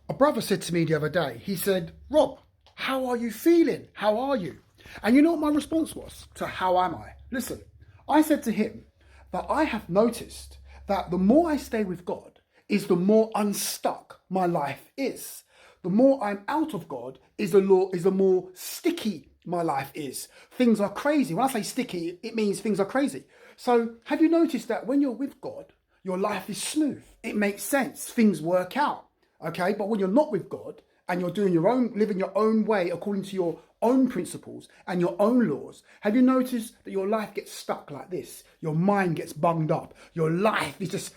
A brother said to me the other day, he said, Rob, how are you feeling? How are you? And you know what my response was to how am I? Listen, I said to him that I have noticed that the more I stay with God is the more unstuck my life is. The more I'm out of God is the more sticky my life is. Things are crazy. When I say sticky, it means things are crazy. So have you noticed that when you're with God, your life is smooth? It makes sense. Things work out. Okay, but when you're not with God and you're doing your own, living your own way according to your own principles and your own laws, have you noticed that your life gets stuck like this? Your mind gets bunged up. Your life is just,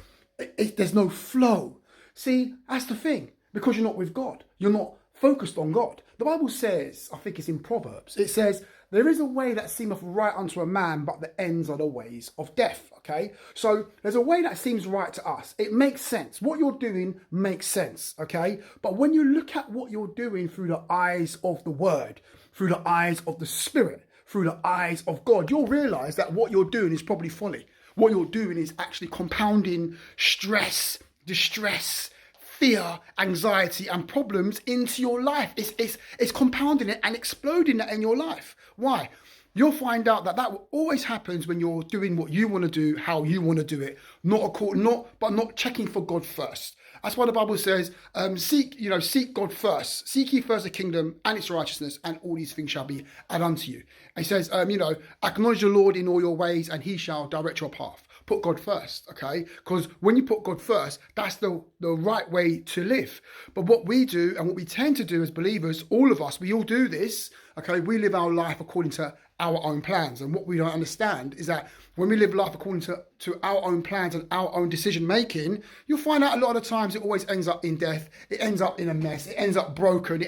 there's no flow. See, that's the thing. Because you're not with God, you're not focused on God. The Bible says, I think it's in Proverbs, it says, there is a way that seemeth right unto a man, but the ends are the ways of death. Okay, so there's a way that seems right to us. It makes sense. What you're doing makes sense. Okay, but when you look at what you're doing through the eyes of the Word, through the eyes of the Spirit, through the eyes of God, you'll realize that what you're doing is probably folly. What you're doing is actually compounding stress, distress, fear, anxiety, and problems into your life. It's compounding it and exploding that in your life. Why? You'll find out that always happens when you're doing what you want to do, how you want to do it, not checking for God first. That's why the Bible says, seek God first. Seek ye first the kingdom and its righteousness, and all these things shall be added unto you. And he says, acknowledge the Lord in all your ways, and he shall direct your path. Put God first, okay? Because when you put God first, that's the right way to live. But what we do and what we tend to do as believers, all of us, we all do this, okay? We live our life according to our own plans. And what we don't understand is that when we live life according to our own plans and our own decision making, you'll find out a lot of the times it always ends up in death. It ends up in a mess. It ends up broken.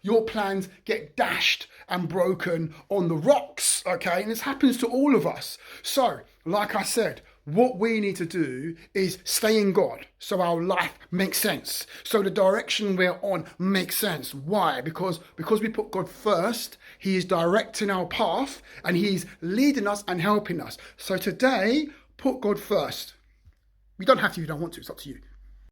Your plans get dashed and broken on the rocks, okay? And this happens to all of us. So, like I said, what we need to do is stay in God so our life makes sense. So the direction we're on makes sense. Why? Because we put God first, he is directing our path and he's leading us and helping us. So today, put God first. You don't have to if you don't want to, it's up to you.